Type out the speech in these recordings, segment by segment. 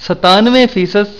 97%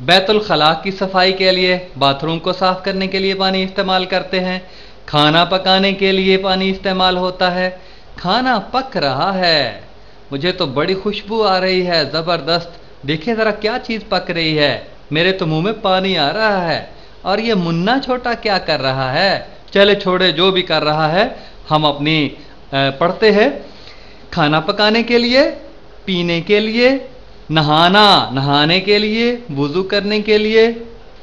بیت الخلاء کی صفائی کے لیے، باتھ روم کو صاف کرنے کے لیے پانی استعمال کرتے ہیں، کھانا پکانے کے لیے پانی استعمال ہوتا ہے۔ کھانا پک رہا ہے، مجھے تو بڑی خوشبو آ رہی ہے، زبردست، دیکھیں ذرا کیا چیز پک رہی ہے، میرے تو منہ میں پانی آ رہا ہے۔ اور یہ منا چھوٹا کیا کر رہا ہے؟ چلے چھوڑے، جو بھی کر رہا ہے، ہم اپنی پڑھتے ہیں۔ کھانا پکانے کے لیے، پینے کے لیے، نہانے کے لیے، وضو کرنے کے لیے،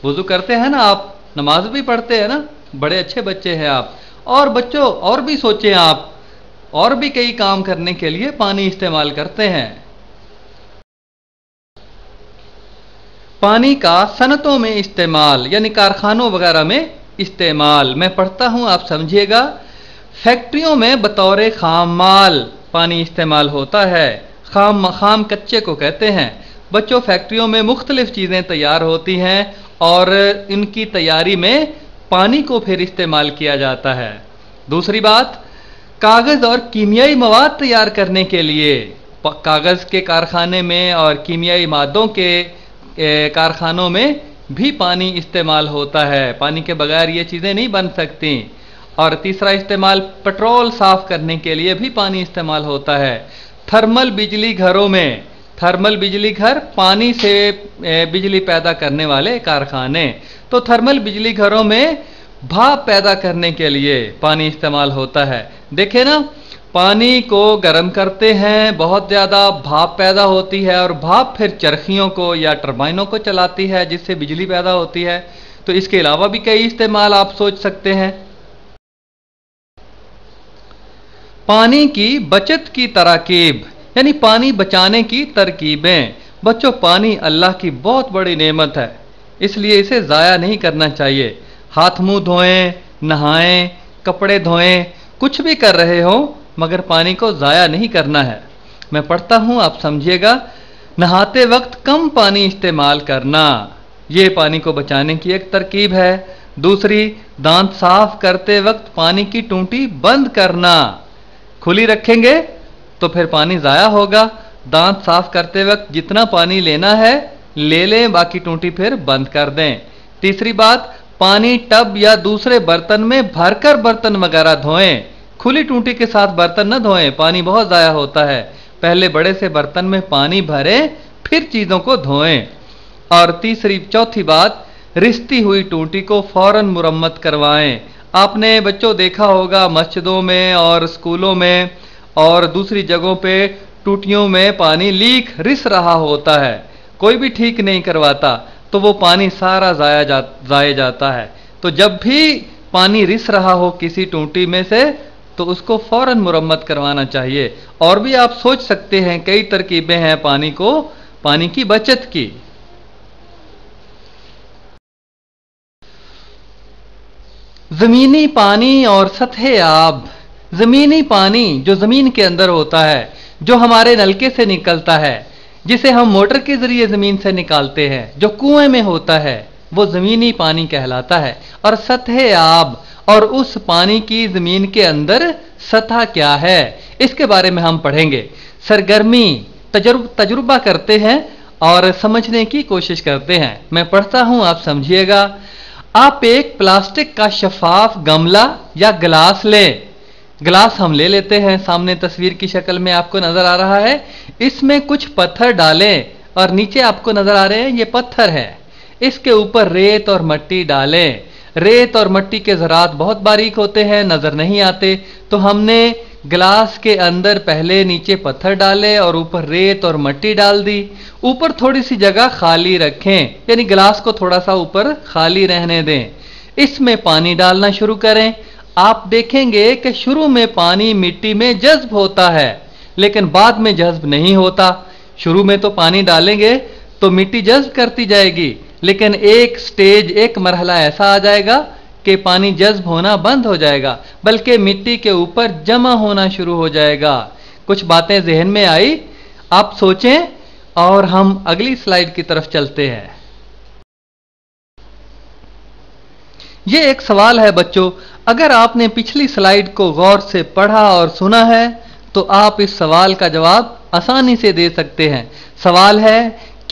وضو کرتے ہیں نا آپ، نماز بھی پڑھتے ہیں نا، بڑے اچھے بچے ہیں آپ۔ اور بچوں اور بھی سوچیں آپ، اور بھی کئی کام کرنے کے لیے پانی استعمال کرتے ہیں۔ پانی کا صنعتوں میں استعمال، یعنی کارخانوں وغیرہ میں استعمال، میں پڑھتا ہوں آپ سمجھیے گا۔ فیکٹریوں میں بطور خام مال پانی استعمال ہوتا ہے، خام کچے کو کہتے ہیں۔ بچوں فیکٹریوں میں مختلف چیزیں تیار ہوتی ہیں اور ان کی تیاری میں پانی کو پھر استعمال کیا جاتا ہے۔ دوسری بات، کاغذ اور کیمیائی مواد تیار کرنے کے لیے کاغذ کے کارخانے میں اور کیمیائی مادوں کے کارخانوں میں بھی پانی استعمال ہوتا ہے، پانی کے بغیر یہ چیزیں نہیں بن سکتی۔ اور تیسرا استعمال، پٹرول صاف کرنے کے لیے بھی پانی استعمال ہوتا ہے۔ تھرمل بجلی گھروں میں، تھرمل بجلی گھر پانی سے بجلی پیدا کرنے والے کارخانے، تو تھرمل بجلی گھروں میں بھاپ پیدا کرنے کے لیے پانی استعمال ہوتا ہے۔ دیکھیں نا، پانی کو گرم کرتے ہیں، بہت زیادہ بھاپ پیدا ہوتی ہے اور بھاپ پھر چرخیوں کو یا ٹربائنوں کو چلاتی ہے جس سے بجلی پیدا ہوتی ہے۔ تو اس کے علاوہ بھی کئی استعمال آپ سوچ سکتے ہیں۔ پانی کی بچت کی تراکیب، یعنی پانی بچانے کی ترکیبیں۔ بچوں پانی اللہ کی بہت بڑی نعمت ہے، اس لیے اسے ضائع نہیں کرنا چاہیے۔ ہاتھ منہ دھوئیں، نہائیں، کپڑے دھوئیں، کچھ بھی کر رہے ہوں مگر پانی کو ضائع نہیں کرنا ہے۔ میں پڑھتا ہوں آپ سمجھیے گا۔ نہاتے وقت کم پانی استعمال کرنا، یہ پانی کو بچانے کی ایک ترکیب ہے۔ دوسری، دانت صاف کرتے وقت پانی کی ٹونٹی بند کرنا، کھلی رکھیں گے تو پھر پانی ضائع ہوگا۔ دانت صاف کرتے وقت جتنا پانی لینا ہے لے لیں، باقی ٹونٹی پھر بند کر دیں۔ تیسری بات، پانی ٹب یا دوسرے برتن میں بھر کر برتن وغیرہ دھوئیں، کھلی ٹونٹی کے ساتھ برتن نہ دھوئیں، پانی بہت ضائع ہوتا ہے۔ پہلے بڑے سے برتن میں پانی بھریں پھر چیزوں کو دھوئیں۔ اور چوتھی بات، رستی ہوئی ٹونٹی کو فوراً مرمت کروائیں۔ آپ نے بچوں دیکھا ہوگا مسجدوں میں اور اسکولوں میں اور دوسری جگہوں پہ ٹوٹیوں میں پانی رس رہا ہوتا ہے، کوئی بھی ٹھیک نہیں کرواتا تو وہ پانی سارا ضائع جاتا ہے۔ تو جب بھی پانی رس رہا ہو کسی ٹونٹی میں سے تو اس کو فوراً مرمت کروانا چاہیے۔ اور بھی آپ سوچ سکتے ہیں، کئی ترکیبیں ہیں پانی کی بچت کی۔ زمینی پانی اور سطح آب۔ زمینی پانی جو زمین کے اندر ہوتا ہے، جو ہمارے نلکے سے نکلتا ہے، جسے ہم موٹر کے ذریعے زمین سے نکالتے ہیں، جو کنویں میں ہوتا ہے، وہ زمینی پانی کہلاتا ہے۔ اور سطح آب، اور اس پانی کی زمین کے اندر سطح کیا ہے، اس کے بارے میں ہم پڑھیں گے۔ سرگرمی، تجربہ کرتے ہیں اور سمجھنے کی کوشش کرتے ہیں۔ میں پڑھتا ہوں آپ سمجھیے گا۔ آپ ایک پلاسٹک کا شفاف گملہ یا گلاس لیں۔ گلاس ہم لے لیتے ہیں، سامنے تصویر کی شکل میں آپ کو نظر آ رہا ہے۔ اس میں کچھ پتھر ڈالیں اور نیچے آپ کو نظر آ رہے ہیں یہ پتھر ہے۔ اس کے اوپر ریت اور مٹی ڈالیں۔ ریت اور مٹی کے ذرات بہت باریک ہوتے ہیں، نظر نہیں آتے، تو ہم نے گلاس کے اندر پہلے نیچے پتھر ڈالے اور اوپر ریت اور مٹی ڈال دی۔ اوپر تھوڑی سی جگہ خالی رکھیں، یعنی گلاس کو تھوڑا سا اوپر خالی رہنے دیں۔ اس میں پانی ڈالنا شروع کریں۔ آپ دیکھیں گے کہ شروع میں پانی مٹی میں جذب ہوتا ہے لیکن بعد میں جذب نہیں ہوتا۔ شروع میں تو پانی ڈالیں گے تو مٹی جذب کرتی جائے گی، لیکن ایک مرحلہ ایسا آ جائے گا کہ پانی جذب ہونا بند ہو جائے گا، بلکہ مٹی کے اوپر جمع ہونا شروع ہو جائے گا۔ کچھ باتیں ذہن میں آئی؟ آپ سوچیں اور ہم اگلی سلائیڈ کی طرف چلتے ہیں۔ یہ ایک سوال ہے بچوں، اگر آپ نے پچھلی سلائیڈ کو غور سے پڑھا اور سنا ہے تو آپ اس سوال کا جواب آسانی سے دے سکتے ہیں۔ سوال ہے،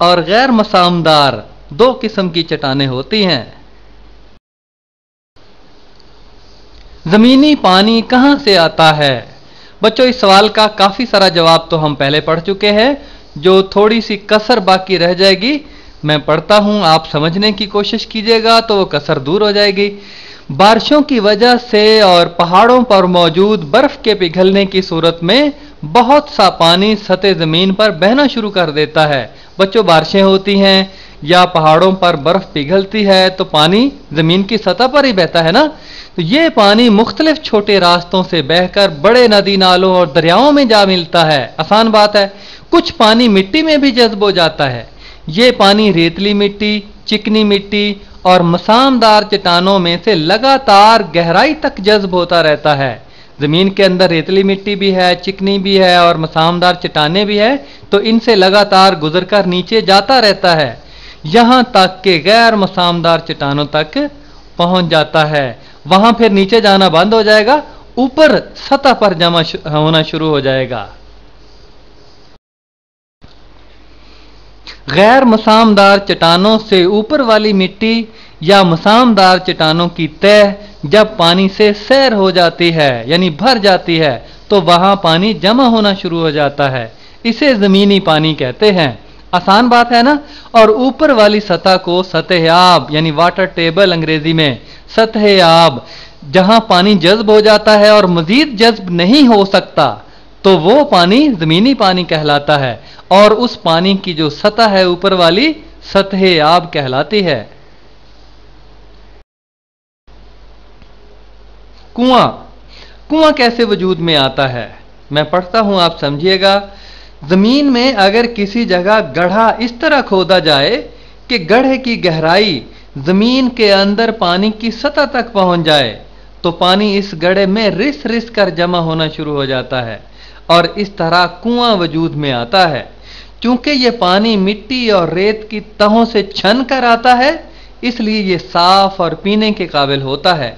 اور غیر مسامدار دو قسم کی چٹانیں ہوتی ہیں۔ زمینی پانی کہاں سے آتا ہے؟ بچوں اس سوال کا کافی سارا جواب تو ہم پہلے پڑھ چکے ہیں، جو تھوڑی سی کسر باقی رہ جائے گی میں پڑھتا ہوں، آپ سمجھنے کی کوشش کیجئے گا تو وہ کسر دور ہو جائے گی۔ بارشوں کی وجہ سے اور پہاڑوں پر موجود برف کے پگھلنے کی صورت میں بہت سا پانی سطح زمین پر بہنا شروع کر دیتا ہے۔ بچوں بارشیں ہوتی ہیں یا پہاڑوں پر برف پگھلتی ہے تو پانی زمین کی سطح پر ہی بہتا ہے نا، تو یہ پانی مختلف چھوٹے راستوں سے بہہ کر بڑے ندی نالوں اور دریاؤں میں جا ملتا ہے۔ آسان بات ہے۔ کچھ پانی مٹی میں بھی جذب ہو جاتا ہے۔ یہ پانی ریتلی مٹی، چکنی مٹی اور مسامدار چٹانوں میں سے لگاتار گہرائی تک جذب ہوتا رہتا ہے۔ زمین کے اندر ریتلی مٹی بھی ہے، چکنی بھی ہے اور مسامدار چٹانیں بھی ہے، تو ان سے لگاتار گزر کر نیچے جاتا رہتا ہے، یہاں تک کہ غیر مسامدار چٹانوں تک پہنچ جاتا ہے۔ وہاں پھر نیچے جانا بند ہو جائے گا، اوپر سطح پر جمع ہونا شروع ہو جائے گا۔ غیر مسامدار چٹانوں سے اوپر والی مٹی یا مسامدار چٹانوں کی تہ جب پانی سے سیر ہو جاتی ہے یعنی بھر جاتی ہے تو وہاں پانی جمع ہونا شروع ہو جاتا ہے، اسے زمینی پانی کہتے ہیں۔ آسان بات ہے نا۔ اور اوپر والی سطح کو سطح آب یعنی واٹر ٹیبل انگریزی میں، سطح آب جہاں پانی جذب ہو جاتا ہے اور مزید جذب نہیں ہو سکتا تو وہ پانی زمینی پانی کہلاتا ہے، اور اس پانی کی جو سطح ہے اوپر والی سطح آب کہلاتی ہے۔ کنواں کیسے وجود میں آتا ہے؟ میں پڑھتا ہوں، آپ سمجھیے گا۔ زمین میں اگر کسی جگہ گڑھا اس طرح کھودا جائے کہ گڑھے کی گہرائی زمین کے اندر پانی کی سطح تک پہنچ جائے تو پانی اس گڑھے میں رس رس کر جمع ہونا شروع ہو جاتا ہے، اور اس طرح کنواں وجود میں آتا ہے۔ چونکہ یہ پانی مٹی اور ریت کی تہوں سے چھن کر آتا ہے، اس لیے یہ صاف اور پینے کے قابل ہوتا ہے۔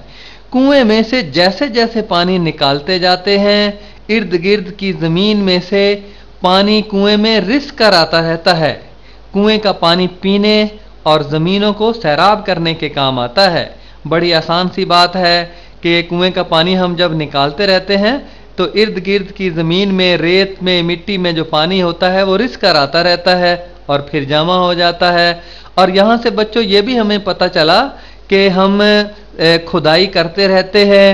کنویں میں سے جیسے جیسے پانی نکالتے جاتے ہیں، ارد گرد کی زمین میں سے پانی کنویں میں رس کر آتا رہتا ہے۔ کنویں کا پانی پینے اور زمینوں کو سیراب کرنے کے کام آتا ہے۔ بڑی آسان سی بات ہے کہ کنویں کا پانی ہم جب نکالتے رہتے ہیں تو ارد گرد کی زمین میں، ریت میں، مٹی میں جو پانی ہوتا ہے وہ رس کر آتا رہتا ہے اور پھر جمع ہو جاتا ہے۔ اور یہاں سے بچوں یہ بھی ہمیں پتہ چلا کہ ہم کھدائی کرتے رہتے ہیں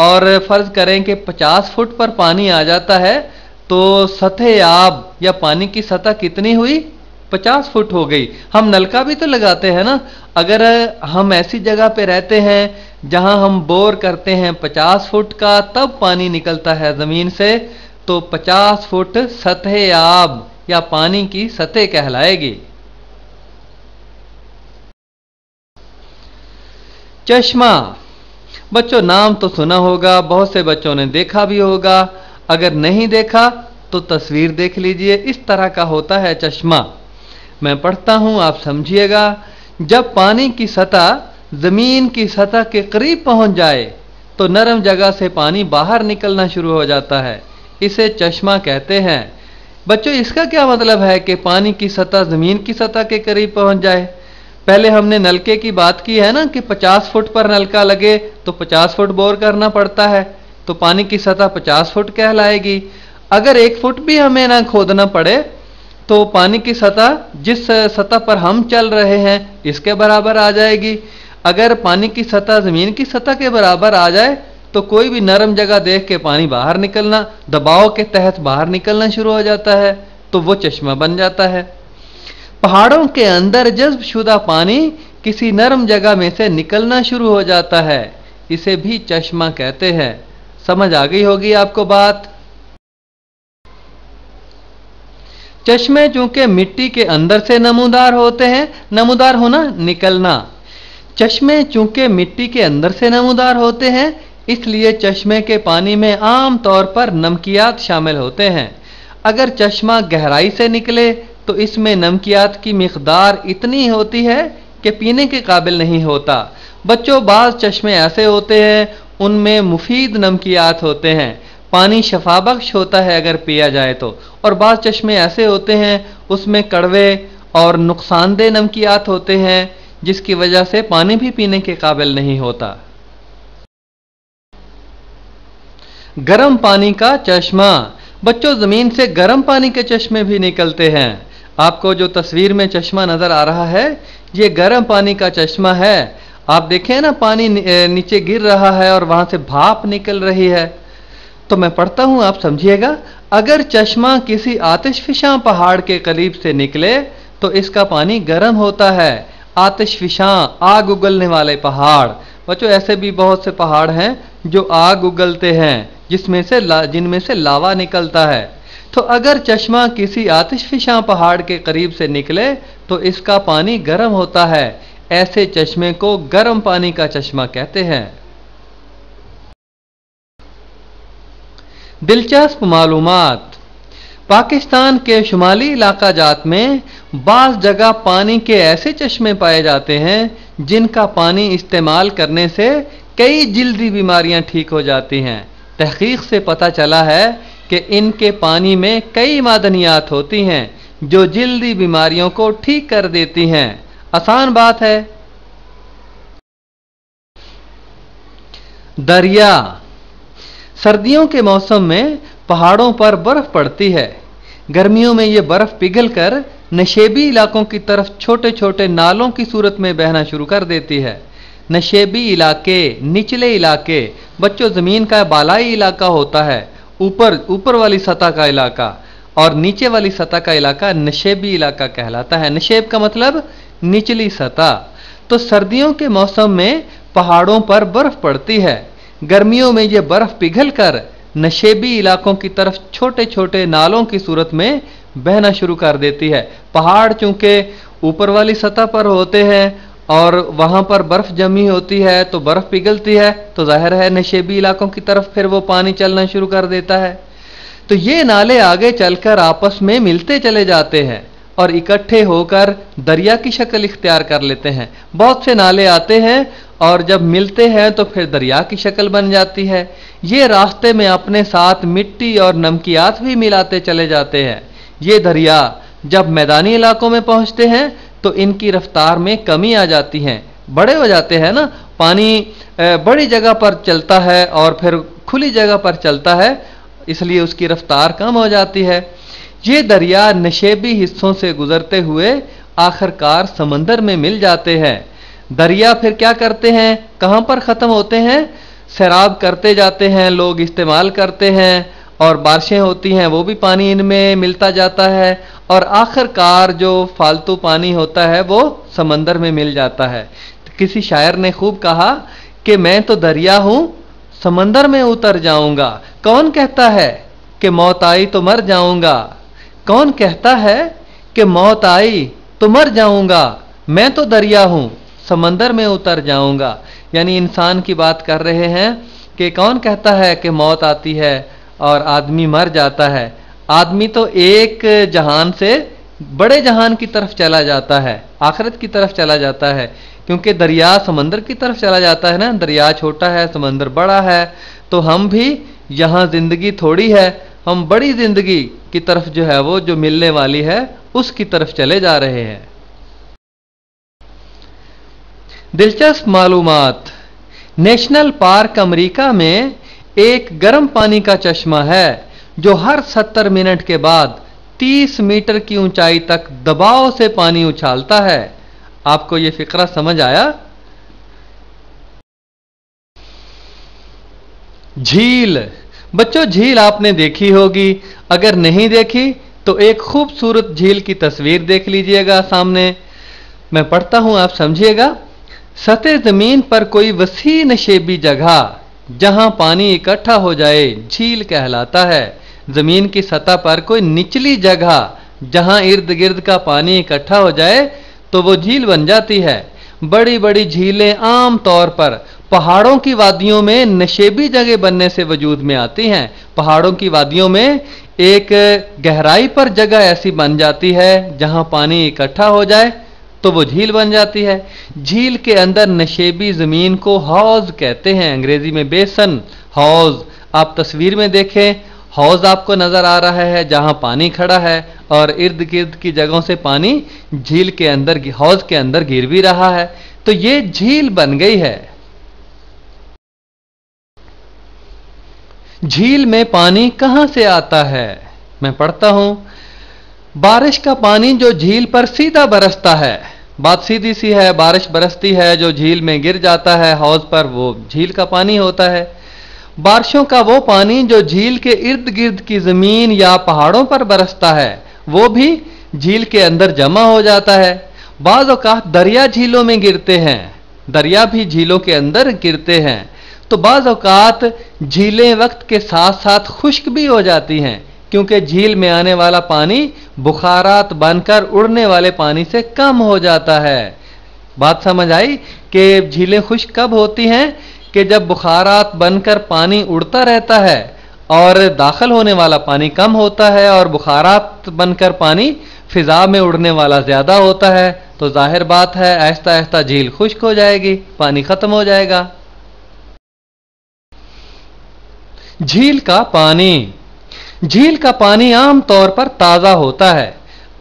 اور فرض کریں کہ 50 فٹ پر پانی آ جاتا ہے تو سطح آب یا پانی کی سطح کتنی ہوئی؟ 50 فٹ ہو گئی۔ ہم نلکا بھی تو لگاتے ہیں نا، اگر ہم ایسی جگہ پہ رہتے ہیں جہاں ہم بور کرتے ہیں 50 فٹ کا، تب پانی نکلتا ہے زمین سے، تو 50 فٹ سطح آب یا پانی کی سطح کہلائے گی۔ چشمہ، بچوں نام تو سنا ہوگا، بہت سے بچوں نے دیکھا بھی ہوگا، اگر نہیں دیکھا تو تصویر دیکھ لیجئے، اس طرح کا ہوتا ہے چشمہ۔ میں پڑھتا ہوں، آپ سمجھیے گا۔ جب پانی کی سطح زمین کی سطح کے قریب پہنچ جائے تو نرم جگہ سے پانی باہر نکلنا شروع ہو جاتا ہے، اسے چشمہ کہتے ہیں۔ بچوں اس کا کیا مطلب ہے کہ پانی کی سطح زمین کی سطح کے قریب پہنچ جائے؟ پہلے ہم نے نلکے کی بات کی ہے نا کہ 50 فٹ پر نلکا لگے تو 50 فٹ بور کرنا پڑتا ہے، تو پانی کی سطح 50 فٹ کہلائے گی۔ اگر 1 فٹ بھی ہمیں نہ کھودنا پڑے تو پانی کی سطح جس سطح پر ہم چل رہے ہیں اس کے برابر آ جائے گی۔ اگر پانی کی سطح زمین کی سطح کے برابر آ جائے تو کوئی بھی نرم جگہ دیکھ کے پانی باہر نکلنا، دباؤ کے تحت باہر نکلنا شروع ہو جاتا ہے، تو وہ چشمہ بن جاتا ہے۔ پہاڑوں کے اندر جذب شدہ پانی کسی نرم جگہ میں سے نکلنا شروع ہو جاتا ہے، اسے بھی چشمہ کہتے ہیں۔ سمجھ آ گئی ہوگی آپ کو بات۔ چشمے چونکہ مٹی کے اندر سے نمودار ہوتے ہیں، نمودار ہونا نکلنا، چشمے چونکہ مٹی کے اندر سے نمودار ہوتے ہیں اس لیے چشمے کے پانی میں عام طور پر نمکیات شامل ہوتے ہیں۔ اگر چشمہ گہرائی سے نکلے تو اس میں نمکیات کی مقدار اتنی ہوتی ہے کہ پینے کے قابل نہیں ہوتا۔ بچوں بعض چشمے ایسے ہوتے ہیں ان میں مفید نمکیات ہوتے ہیں، پانی شفا بخش ہوتا ہے اگر پیا جائے تو، اور بعض چشمے ایسے ہوتے ہیں اس میں کڑوے اور نقصان دہ نمکیات ہوتے ہیں جس کی وجہ سے پانی بھی پینے کے قابل نہیں ہوتا۔ گرم پانی کا چشمہ، بچوں زمین سے گرم پانی کے چشمے بھی نکلتے ہیں۔ آپ کو جو تصویر میں چشمہ نظر آ رہا ہے یہ گرم پانی کا چشمہ ہے۔ آپ دیکھیں نا پانی نیچے گر رہا ہے اور وہاں سے بھاپ نکل رہی ہے۔ تو میں پڑھتا ہوں، آپ سمجھیے گا۔ اگر چشمہ کسی آتش فشاں پہاڑ کے قریب سے نکلے تو اس کا پانی گرم ہوتا ہے۔ آتش فشاں، آگ اگلنے والے پہاڑ، بچوں ایسے بھی بہت سے پہاڑ ہیں جو آگ اگلتے ہیں جن میں سے لاوا نکلتا ہے۔ تو اگر چشمہ کسی آتش فشاں پہاڑ کے قریب سے نکلے تو اس کا پانی گرم ہوتا ہے۔ ایسے چشمے کو گرم پانی کا چشمہ کہتے ہیں۔ دلچسپ معلومات، پاکستان کے شمالی علاقہ جات میں بعض جگہ پانی کے ایسے چشمے پائے جاتے ہیں جن کا پانی استعمال کرنے سے کئی جلدی بیماریاں ٹھیک ہو جاتی ہیں۔ تحقیق سے پتہ چلا ہے کہ ان کے پانی میں کئی معدنیات ہوتی ہیں جو جلدی بیماریوں کو ٹھیک کر دیتی ہیں۔ آسان بات ہے۔ دریا، سردیوں کے موسم میں پہاڑوں پر برف پڑتی ہے۔ گرمیوں میں یہ برف پگھل کر نشیبی علاقوں کی طرف چھوٹے چھوٹے نالوں کی صورت میں بہنا شروع کر دیتی ہے۔ نشیبی علاقے، نچلے علاقے، بچوں زمین کا بالائی علاقہ ہوتا ہے، اوپر والی سطح کا علاقہ، اور نیچے والی سطح کا علاقہ نشیبی علاقہ کہلاتا ہے۔ نشیب کا مطلب نچلی سطح۔ تو سردیوں کے موسم میں پہاڑوں پر برف پڑتی ہے۔ گرمیوں میں یہ برف پگھل کر نشیبی علاقوں کی طرف چھوٹے چھوٹے نالوں کی صورت میں بہنا شروع کر دیتی ہے۔ پہاڑ چونکہ اوپر والی سطح پر ہوتے ہیں اور وہاں پر برف جمی ہوتی ہے تو برف پگھلتی ہے تو ظاہر ہے نشیبی علاقوں کی طرف پھر وہ پانی چلنا شروع کر دیتا ہے۔ تو یہ نالے آگے چل کر آپس میں ملتے چلے جاتے ہیں اور اکٹھے ہو کر دریا کی شکل اختیار کر لیتے ہیں۔ بہت سے نالے آتے ہیں اور جب ملتے ہیں تو پھر دریا کی شکل بن جاتی ہے۔ یہ راستے میں اپنے ساتھ مٹی اور نمکیات بھی ملاتے چلے جاتے ہیں۔ یہ دریا جب میدانی علاقوں میں پہنچتے ہیں تو ان کی رفتار میں کمی آ جاتی ہے، بڑے ہو جاتے ہیں نا، پانی بڑی جگہ پر چلتا ہے اور پھر کھلی جگہ پر چلتا ہے، اس لیے اس کی رفتار کم ہو جاتی ہے۔ یہ دریا نشیبی حصوں سے گزرتے ہوئے آخر کار سمندر میں مل جاتے ہیں۔ دریا پھر کیا کرتے ہیں، کہاں پر ختم ہوتے ہیں؟ سیراب کرتے جاتے ہیں، لوگ استعمال کرتے ہیں، اور بارشیں ہوتی ہیں وہ بھی پانی ان میں ملتا جاتا ہے، اور آخر کار جو فالتو پانی ہوتا ہے وہ سمندر میں مل جاتا ہے۔ کسی شاعر نے خوب کہا کہ میں تو دریا ہوں، سمندر میں اتر جاؤں گا۔ کون کہتا ہے کہ موت آئی تو مر جاؤں گا؟ کون کہتا ہے کہ موت آئی تو مر جاؤں گا؟ میں تو دریا ہوں، سمندر میں اتر جاؤں گا۔ یعنی انسان کی بات کر رہے ہیں کہ کون کہتا ہے کہ موت آتی ہے اور آدمی مر جاتا ہے؟ آدمی تو ایک جہان سے بڑے جہان کی طرف چلا جاتا ہے، آخرت کی طرف چلا جاتا ہے، کیونکہ دریا سمندر کی طرف چلا جاتا ہے نا، دریا چھوٹا ہے سمندر بڑا ہے، تو ہم بھی یہاں زندگی تھوڑی ہے، ہم بڑی زندگی کی طرف جو ہے وہ جو ملنے والی ہے اس کی طرف چلے جا رہے ہیں۔ دلچسپ معلومات، نیشنل پارک امریکہ میں ایک گرم پانی کا چشمہ ہے جو ہر 70 منٹ کے بعد 30 میٹر کی اونچائی تک دباؤ سے پانی اچھالتا ہے۔ آپ کو یہ فقرہ سمجھ آیا؟ جھیل، بچوں جھیل آپ نے دیکھی ہوگی، اگر نہیں دیکھی تو ایک خوبصورت جھیل کی تصویر دیکھ لیجئے گا سامنے، میں پڑھتا ہوں آپ سمجھیے گا۔ سطح زمین پر کوئی وسیع نشیبی جگہ جہاں پانی اکٹھا ہو جائے جھیل کہلاتا ہے۔ زمین کی سطح پر کوئی نچلی جگہ جہاں ارد گرد کا پانی اکٹھا ہو جائے تو وہ جھیل بن جاتی ہے۔ بڑی بڑی جھیلیں عام طور پر پہاڑوں کی وادیوں میں نشیبی جگہ بننے سے وجود میں آتی ہیں۔ پہاڑوں کی وادیوں میں ایک گہرائی پر جگہ ایسی بن جاتی ہے جہاں پانی اکٹھا ہو جائے تو وہ جھیل بن جاتی ہے۔ جھیل کے اندر نشیبی زمین کو حوض کہتے ہیں، انگریزی میں بیسن، حوض۔ آپ تصویر میں دیکھیں حوض آپ کو نظر آ رہا ہے جہاں پانی کھڑا ہے، اور ارد گرد کی جگہوں سے پانی جھیل کے اندر، حوض کے اندر گر بھی رہا ہے، تو یہ جھیل بن گئی ہے۔ جھیل میں پانی کہاں سے آتا ہے؟ میں پڑھتا ہوں، بارش کا پانی جو جھیل پر سیدھا برستا ہے، بات سیدھی سی ہے، بارش برستی ہے جو جھیل میں گر جاتا ہے حوض پر، وہ جھیل کا پانی ہوتا ہے۔ بارشوں کا وہ پانی جو جھیل کے ارد گرد کی زمین یا پہاڑوں پر برستا ہے، وہ بھی جھیل کے اندر جمع ہو جاتا ہے۔ بعض اوقات دریا جھیلوں میں گرتے ہیں، دریا بھی جھیلوں کے اندر گرتے ہیں، تو بعض اوقات جھیلیں وقت کے ساتھ ساتھ خشک بھی ہو جاتی ہیں، کیونکہ جھیل میں آنے والا پانی بخارات بن کر اڑنے والے پانی سے کم ہو جاتا ہے۔ بات سمجھ آئی کہ جھیلیں خشک کب ہوتی ہیں؟ کہ جب بخارات بن کر پانی اڑتا رہتا ہے اور داخل ہونے والا پانی کم ہوتا ہے، اور بخارات بن کر پانی فضا میں اڑنے والا زیادہ ہوتا ہے، تو ظاہر بات ہے آہستہ آہستہ جھیل خشک ہو جائے گی، پانی ختم ہو جائے گا۔ جھیل کا پانی، جھیل کا پانی عام طور پر تازہ ہوتا ہے،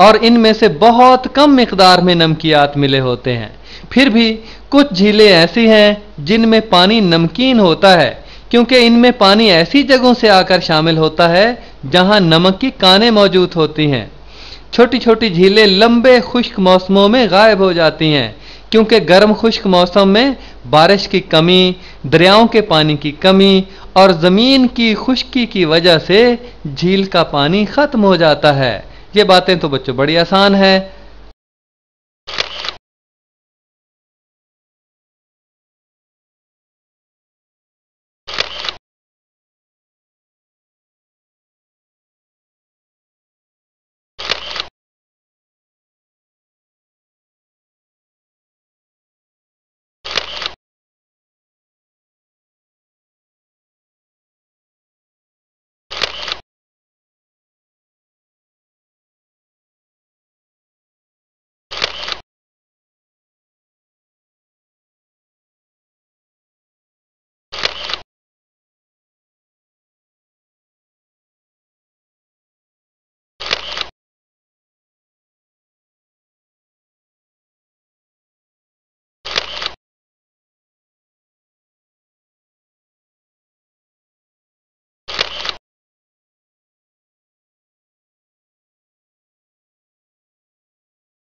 اور ان میں سے بہت کم مقدار میں نمکیات ملے ہوتے ہیں۔ پھر بھی کچھ جھیلیں ایسی ہیں جن میں پانی نمکین ہوتا ہے، کیونکہ ان میں پانی ایسی جگہوں سے آ کر شامل ہوتا ہے جہاں نمک کی کانیں موجود ہوتی ہیں۔ چھوٹی چھوٹی جھیلیں لمبے خشک موسموں میں غائب ہو جاتی ہیں، کیونکہ گرم خشک موسم میں بارش کی کمی، دریاؤں کے پانی کی کمی اور زمین کی خشکی کی وجہ سے جھیل کا پانی ختم ہو جاتا ہے۔ یہ باتیں تو بچوں بڑی آسان ہیں،